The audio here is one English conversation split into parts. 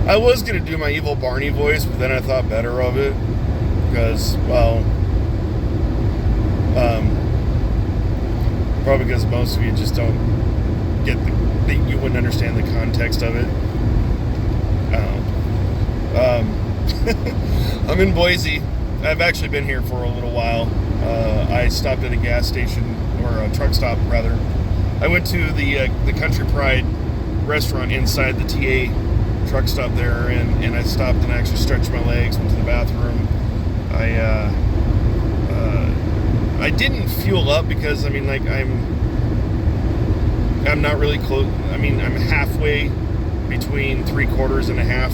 I was going to do my evil Barney voice, but then I thought better of it. Because, well, probably because most of you just don't get you wouldn't understand the context of it. I don't know. I'm in Boise. I've actually been here for a little while. I stopped at a gas station, or a truck stop, rather. I went to the Country Pride restaurant inside the TA truck stop there, and I stopped and I actually stretched my legs, went to the bathroom. I didn't fuel up because, I mean, like, I'm not really close. I mean, I'm halfway between 3/4 and a half.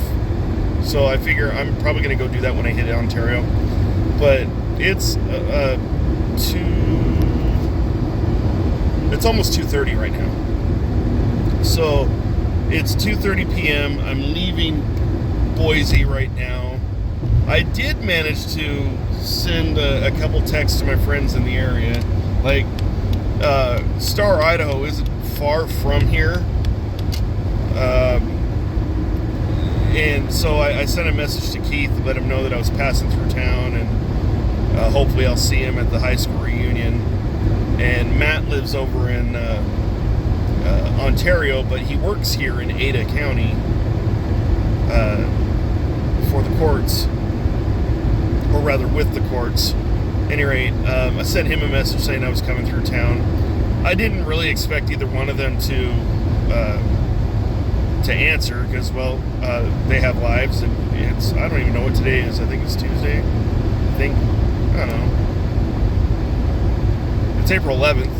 So I figure I'm probably going to go do that when I hit Ontario. But it's it's almost 2:30 right now. So it's 2:30 p.m. I'm leaving Boise right now. I did manage to send a couple texts to my friends in the area. Like, Star, Idaho isn't far from here. And so I sent a message to Keith to let him know that I was passing through town, and hopefully I'll see him at the high school reunion. And Matt lives over in Ontario, but he works here in Ada County for the courts, or rather with the courts. At any rate, I sent him a message saying I was coming through town. I didn't really expect either one of them to answer because, well, they have lives, and I don't even know what today is. I think it's Tuesday. I don't know. It's April 11th,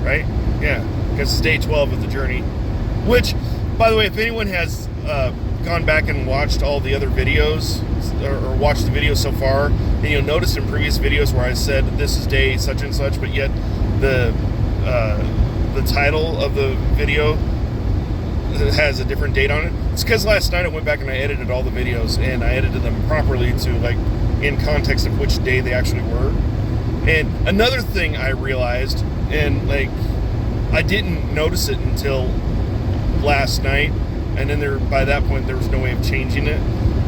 right? Yeah, because it's day 12 of the journey. Which, by the way, if anyone has gone back and watched all the other videos, or watched the videos so far, then you'll notice in previous videos where I said this is day such and such, but yet the title of the video has a different date on it. It's because last night I went back and I edited all the videos, and I edited them properly to, like, in context of which day they actually were. And another thing I realized, and, like, I didn't notice it until last night, and then by that point there was no way of changing it,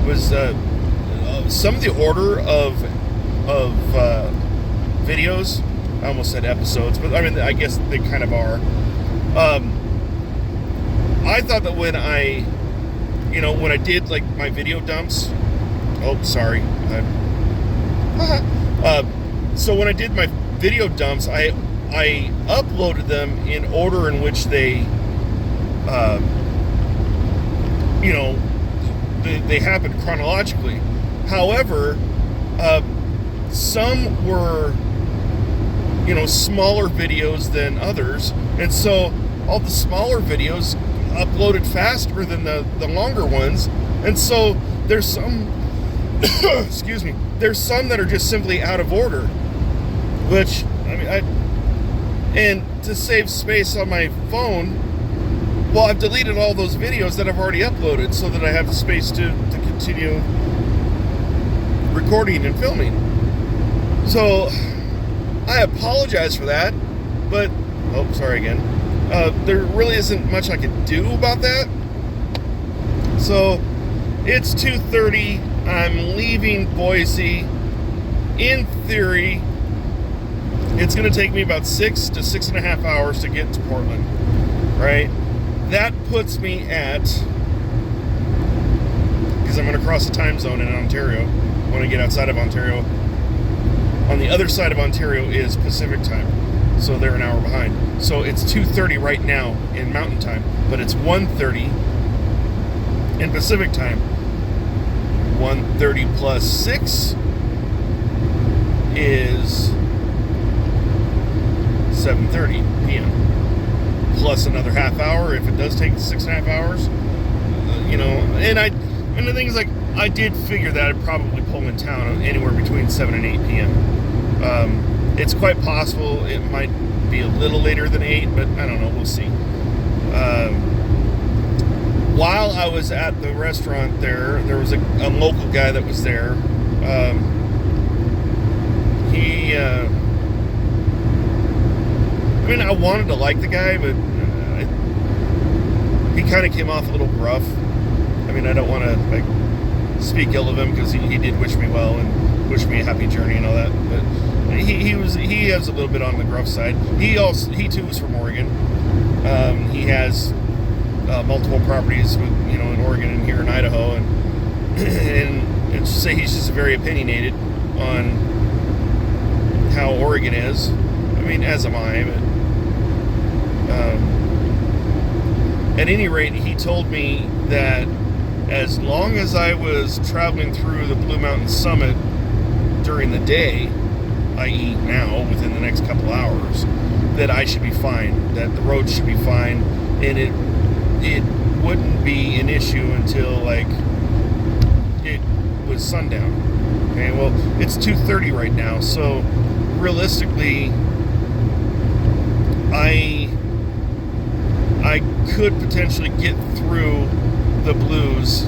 was some of the order of videos. I almost said episodes, but I mean, I guess they kind of are. I thought that when I did, like, my video dumps. Oh, sorry. So when I did my video dumps, I uploaded them in order in which they happened chronologically. However, some were, smaller videos than others, and so all the smaller videos uploaded faster than the longer ones, and so there's some excuse me, there's some that are just simply out of order, which, I mean, and to save space on my phone, well, I've deleted all those videos that I've already uploaded so that I have the space to continue recording and filming. So I apologize for that, but sorry again. There really isn't much I can do about that. So it's 2:30. I'm leaving Boise. In theory, it's going to take me about 6 to 6.5 hours to get to Portland, right? That puts me at, because I'm going to cross the time zone in Ontario when I get outside of Ontario. On the other side of Ontario is Pacific time, so they're an hour behind. So it's 2:30 right now in Mountain time, but it's 1:30 in Pacific time. 1:30 plus 6 is 7:30 p.m. plus another half hour if it does take 6.5 hours. And the thing is, like, I did figure that I'd probably pull in town anywhere between 7 and 8 p.m. It's quite possible it might be a little later than 8, but I don't know, we'll see. While I was at the restaurant there was a local guy that was there. I wanted to like the guy, but he kind of came off a little gruff. I I mean, I don't want to like speak ill of him because he did wish me well and wish me a happy journey and all that. But he has a little bit on the gruff side. He too is from Oregon. He has multiple properties with in Oregon and here in Idaho, and to say he's just very opinionated on how Oregon is. I mean, as am I, but at any rate, he told me that as long as I was traveling through the Blue Mountain Summit during the day, i.e. now, within the next couple hours, that I should be fine, that the road should be fine, and it wouldn't be an issue until like it was sundown. Okay, well, it's 2:30 right now, so realistically, I could potentially get through the Blues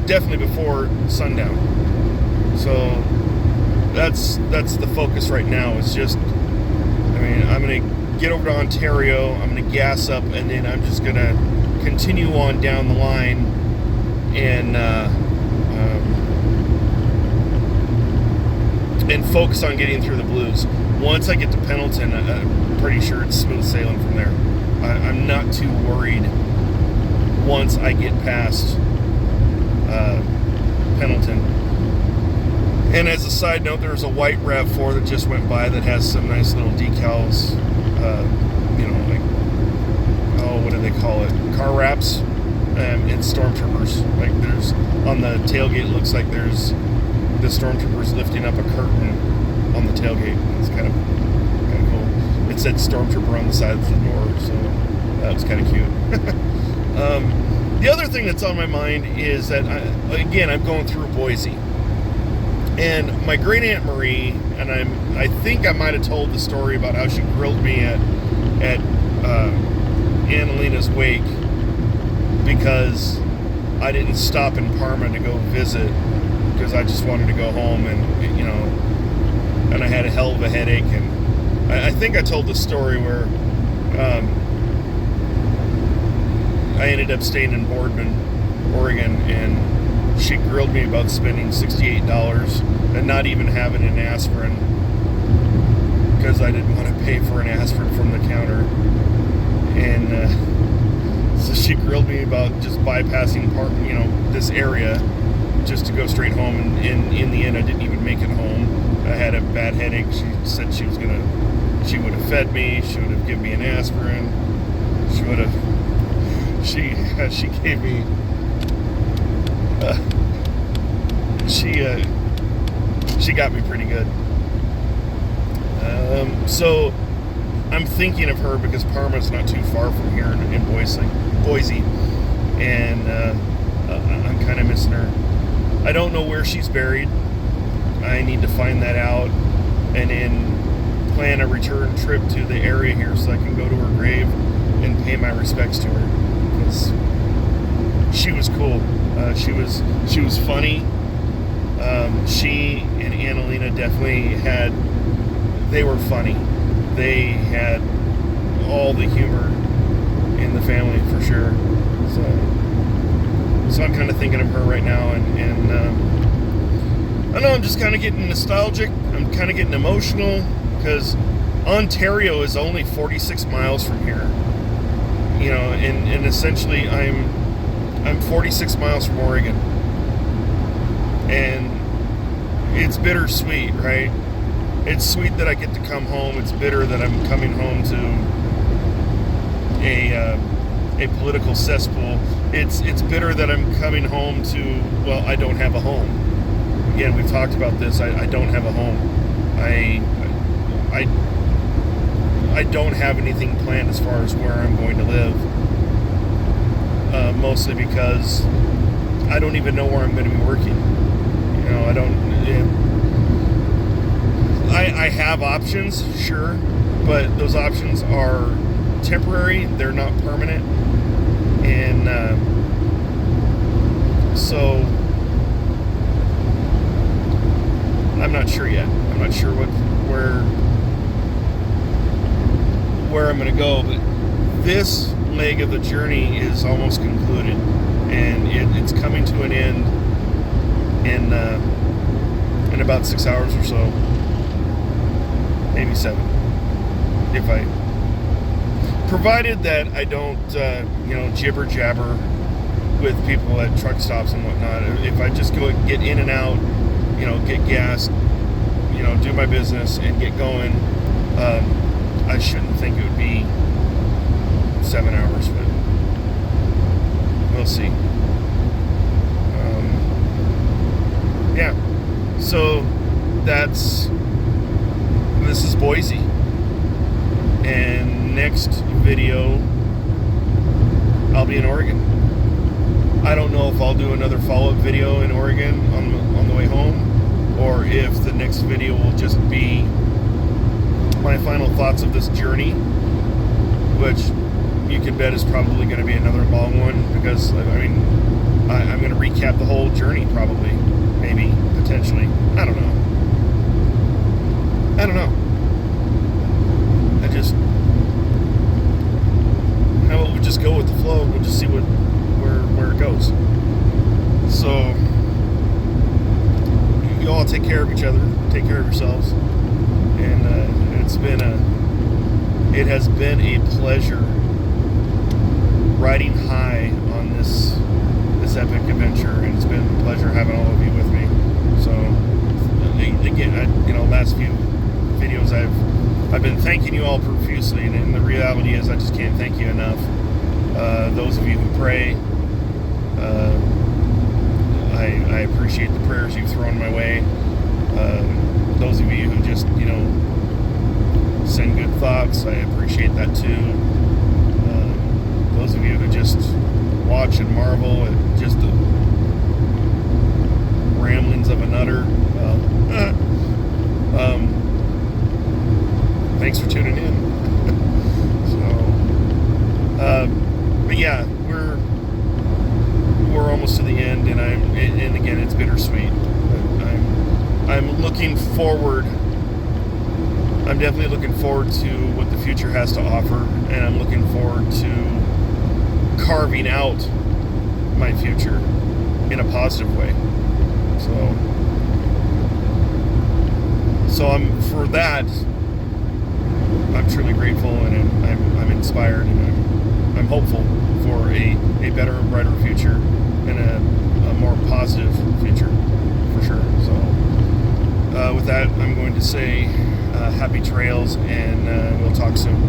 definitely before sundown. So that's the focus right now. It's just, I mean, I'm gonna get over to Ontario, I'm gonna gas up, and then I'm just gonna continue on down the line and focus on getting through the Blues. Once I get to Pendleton, I'm pretty sure it's smooth sailing from there. I'm not too worried once I get past Pendleton. And as a side note, there's a white RAV4 that just went by that has some nice little decals, like, what do they call it? Car wraps. It's stormtroopers. Like, there's on the tailgate, it looks like there's the stormtroopers lifting up a curtain on the tailgate. It's kind of cool. It said stormtrooper on the side of the door, so that was kind of cute. The other thing that's on my mind is that I'm going through Boise, and my great aunt Marie, and I think I might have told the story about how she grilled me at Annalina's wake because I didn't stop in Parma to go visit because I just wanted to go home, and I had a hell of a headache, and I think I told the story where I ended up staying in Boardman, Oregon, and she grilled me about spending $68 and not even having an aspirin because I didn't want to pay for an aspirin from the counter. And so she grilled me about just bypassing this area just to go straight home. And in the end, I didn't even make it home. I had a bad headache. She said she would have fed me. She would have given me an aspirin. She gave me she got me pretty good. So I'm thinking of her because Parma's not too far from here in Boise, and I'm kind of missing her. I don't know where she's buried. I need to find that out and then plan a return trip to the area here so I can go to her grave and pay my respects to her. She was cool. She was funny. She and Annalina definitely they were funny. They had all the humor in the family for sure. So I'm kind of thinking of her right now, and I know I'm just kind of getting nostalgic. I'm kind of getting emotional because Ontario is only 46 miles from here. And essentially I'm 46 miles from Oregon, and it's bittersweet, right? It's sweet that I get to come home. It's bitter that I'm coming home to a political cesspool. It's bitter that I'm coming home to, well, I don't have a home. Again, we've talked about this. I don't have a home. I don't have anything planned as far as where I'm going to live. Mostly because I don't even know where I'm going to be working. I don't. I have options, sure, but those options are temporary. They're not permanent, and so I'm not sure yet. I'm not sure where I'm going to go, but this leg of the journey is almost concluded, and it's coming to an end in about 6 hours or so, maybe 7, if I, provided that I don't jibber jabber with people at truck stops and whatnot. If I just go get in and out, get gas, do my business and get going, I shouldn't think it would be 7 hours, but we'll see. Yeah, so this is Boise, and next video I'll be in Oregon. I don't know if I'll do another follow-up video in Oregon on the way home, or if the next video will just be my final thoughts of this journey, which you can bet is probably going to be another long one, because I'm going to recap the whole journey, probably, maybe, potentially. I don't know. How about we just go with the flow? We'll just see where it goes. So you all take care of each other, take care of yourselves, and it has been a pleasure riding high on this epic adventure, and it's been a pleasure having all of you with me. So again, last few videos I've been thanking you all profusely, and the reality is I just can't thank you enough. Those of you who pray, I appreciate the prayers you've thrown my way. Those of you who just send good thoughts, I appreciate that too. Those of you who just watch and marvel at just the ramblings of a nutter, thanks for tuning in. But yeah, we're almost to the end, and again, it's bittersweet. But I'm looking forward. I'm definitely looking forward to what the future has to offer, and I'm looking forward to carving out my future in a positive way. So for that, I'm truly grateful, and I'm inspired, and I'm hopeful for a better and brighter future, and a more positive future, for sure. So with that, I'm going to say happy trails, and we'll talk soon.